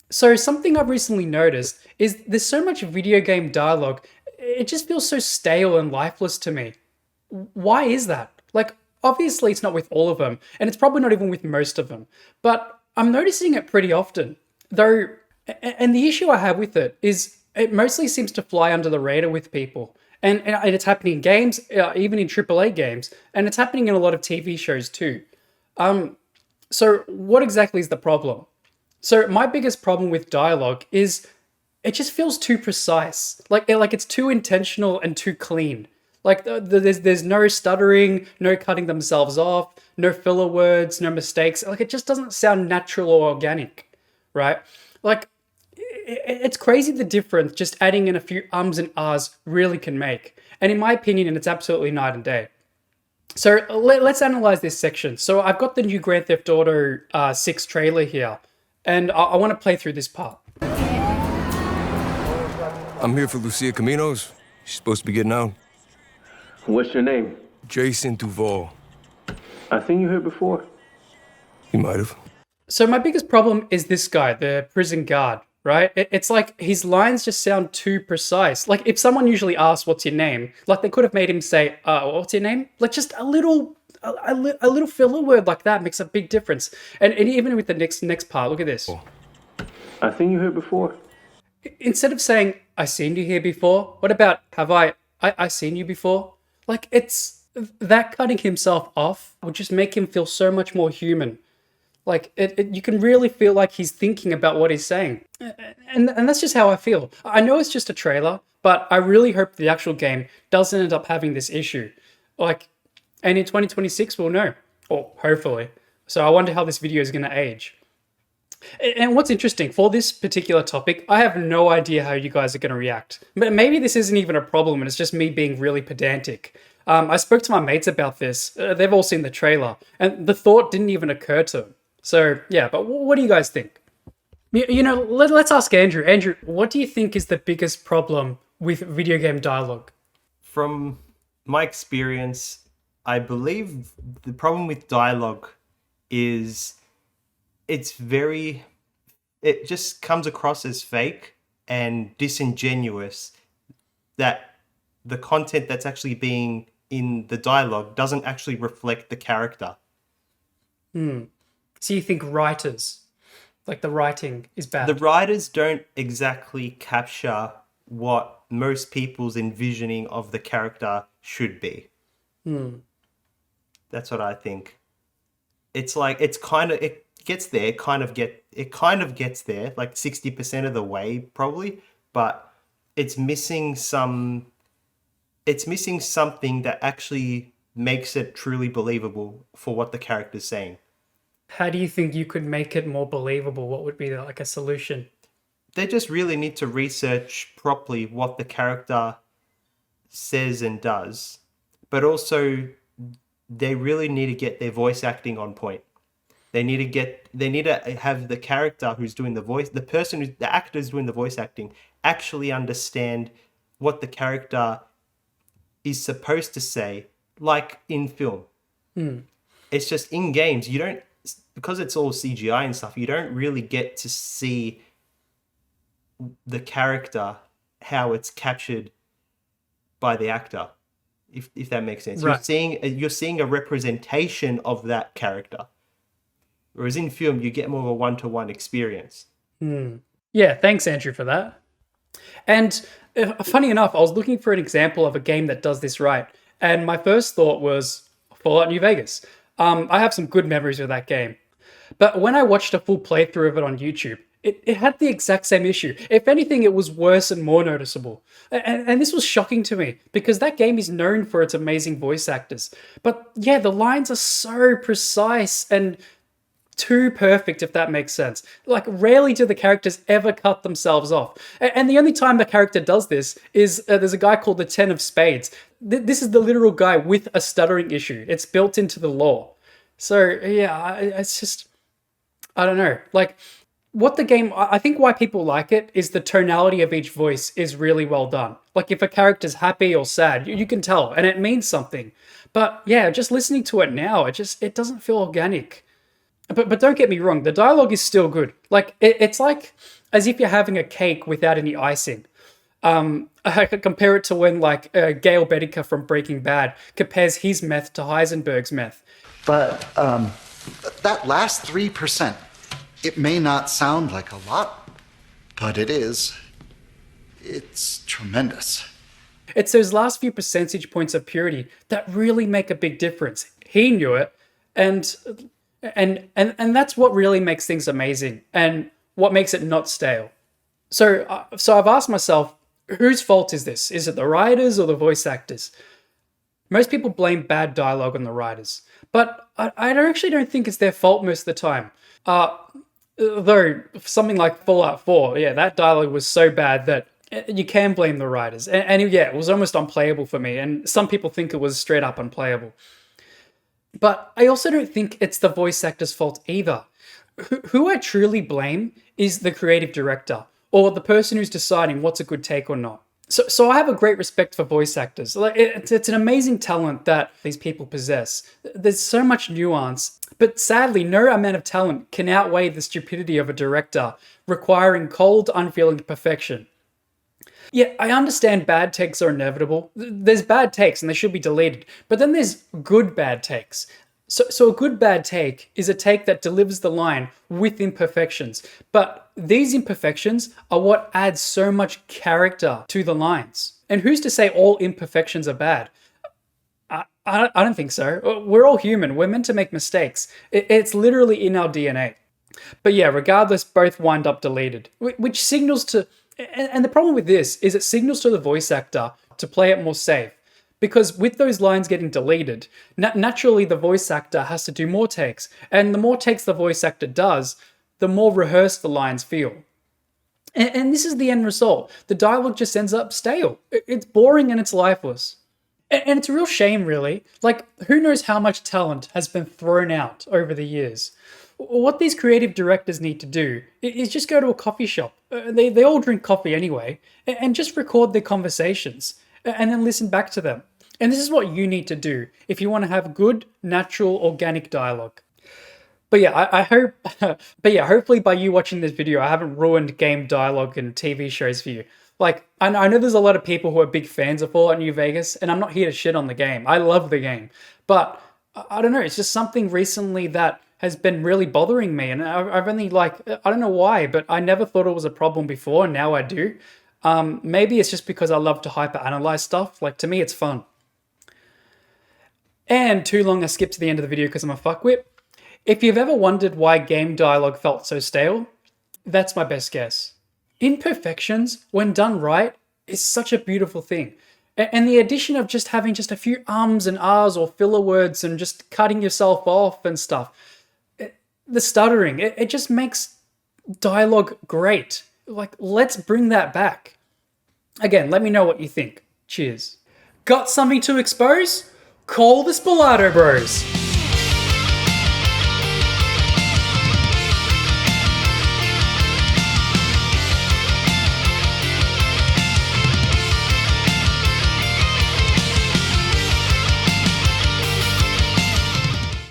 So something I've recently noticed is there's so much video game dialogue. It just feels so stale and lifeless to me. Why is that? Like, obviously it's not with all of them, and it's probably not even with most of them, but I'm noticing it pretty often. Though, and the issue I have with it is it mostly seems to fly under the radar with people. And it's happening in games, even in AAA games, and it's happening in a lot of TV shows too. So, what exactly is the problem? So my biggest problem with dialogue is it just feels too precise. Like it's too intentional and too clean. Like there's no stuttering, no cutting themselves off, no filler words, no mistakes. Like it just doesn't sound natural or organic, right? Like it's crazy the difference just adding in a few ums and ahs really can make. And in my opinion, it's absolutely night and day. So let's analyze this section. So I've got the new Grand Theft Auto 6 trailer here, and I want to play through this part. I'm here for Lucia Caminos. She's supposed to be getting out. What's your name? Jason Duval. I seen you here before. You might have. So my biggest problem is this guy, the prison guard, right? It's like his lines just sound too precise. Like if someone usually asks, "What's your name?" Like they could have made him say, "What's your name?" Like just a little filler word like that makes a big difference. And even with the next part, look at this. I seen you here before. Instead of saying "I seen you here before," what about "Have I seen you before?" Like it's that cutting himself off would just make him feel so much more human. Like you can really feel like he's thinking about what he's saying, and that's just how I feel. I know it's just a trailer, but I really hope the actual game doesn't end up having this issue. Like, and in 2026 we'll know, or hopefully. So I wonder how this video is going to age. And what's interesting for this particular topic, I have no idea how you guys are going to react. But maybe this isn't even a problem and it's just me being really pedantic. I spoke to my mates about this. They've all seen the trailer, and the thought didn't even occur to them. So, yeah, but what do you guys think? Let's ask Andrew. Andrew, what do you think is the biggest problem with video game dialogue? From my experience, I believe the problem with dialogue is it just comes across as fake and disingenuous, that the content that's actually being in the dialogue doesn't actually reflect the character. So you think writers, like the writing is bad? The writers don't exactly capture what most people's envisioning of the character should be. That's what I think. It's like it gets there, it kind of gets there, like 60% of the way probably, but it's missing something that actually makes it truly believable for what the character's saying. How do you think you could make it more believable? What would be like a solution? They just really need to research properly what the character says and does, but also they really need to get their voice acting on point. They need to have the character who's doing the voice, the actor who's doing the voice acting, actually understand what the character is supposed to say, like in film. It's just in games, you don't, because it's all CGI and stuff, you don't really get to see the character, how it's captured by the actor, if that makes sense. Right. You're seeing a representation of that character. Whereas in film, you get more of a one-to-one experience. Yeah, thanks, Andrew, for that. And funny enough, I was looking for an example of a game that does this right, and my first thought was Fallout New Vegas. I have some good memories with that game. But when I watched a full playthrough of it on YouTube, it had the exact same issue. If anything, it was worse and more noticeable. And this was shocking to me because that game is known for its amazing voice actors. But yeah, the lines are so precise and too perfect, if that makes sense. Like, rarely do the characters ever cut themselves off. And the only time the character does this is there's a guy called the Ten of Spades. This is the literal guy with a stuttering issue. It's built into the lore. So, yeah, it's just, I don't know. Like, what the game, I think why people like it is the tonality of each voice is really well done. Like, if a character's happy or sad, you can tell, and it means something. But yeah, just listening to it now, it doesn't feel organic. But don't get me wrong, the dialogue is still good. Like it's like as if you're having a cake without any icing. I could compare it to when like Gail Bedicker from Breaking Bad compares his meth to Heisenberg's meth. But that last 3%, it may not sound like a lot, but it is. It's tremendous. It's those last few percentage points of purity that really make a big difference. He knew it, and that's what really makes things amazing and what makes it not stale. So I've asked myself, whose fault is this? Is it the writers or the voice actors? Most people blame bad dialogue on the writers, but I actually don't think it's their fault most of the time. Though something like Fallout 4, yeah, that dialogue was so bad that you can blame the writers. And yeah, it was almost unplayable for me, and some people think it was straight up unplayable. But I also don't think it's the voice actor's fault either. Who I truly blame is the creative director, or the person who's deciding what's a good take or not. So I have a great respect for voice actors. Like it's an amazing talent that these people possess. There's so much nuance, but sadly, no amount of talent can outweigh the stupidity of a director requiring cold, unfeeling perfection. Yeah, I understand bad takes are inevitable. There's bad takes and they should be deleted, but then there's good bad takes. So a good bad take is a take that delivers the line with imperfections. But these imperfections are what adds so much character to the lines. And who's to say all imperfections are bad? I don't think so. We're all human. We're meant to make mistakes. It's literally in our DNA. But yeah, regardless, both wind up deleted, which signals to... And the problem with this is it signals to the voice actor to play it more safe. Because with those lines getting deleted, naturally the voice actor has to do more takes. And the more takes the voice actor does, the more rehearsed the lines feel. And this is the end result. The dialogue just ends up stale. It's boring and it's lifeless. And it's a real shame, really. Like, who knows how much talent has been thrown out over the years. What these creative directors need to do is just go to a coffee shop. They all drink coffee anyway, and just record their conversations and then listen back to them. And this is what you need to do if you want to have good, natural, organic dialogue. But yeah, I hope, hopefully by you watching this video, I haven't ruined game dialogue and TV shows for you. Like, I know there's a lot of people who are big fans of Fallout New Vegas, and I'm not here to shit on the game. I love the game. But, I don't know, it's just something recently that has been really bothering me. And I've only, like, I don't know why, but I never thought it was a problem before, and now I do. Maybe it's just because I love to hyper-analyze stuff. Like, to me, it's fun. And too long, I skipped to the end of the video because I'm a fuckwit. If you've ever wondered why game dialogue felt so stale, that's my best guess. Imperfections, when done right, is such a beautiful thing. And the addition of just having just a few ums and ahs or filler words and just cutting yourself off and stuff, the stuttering, it just makes dialogue great. Like, let's bring that back. Again, let me know what you think. Cheers. Got something to expose? Call the Spillato Bros.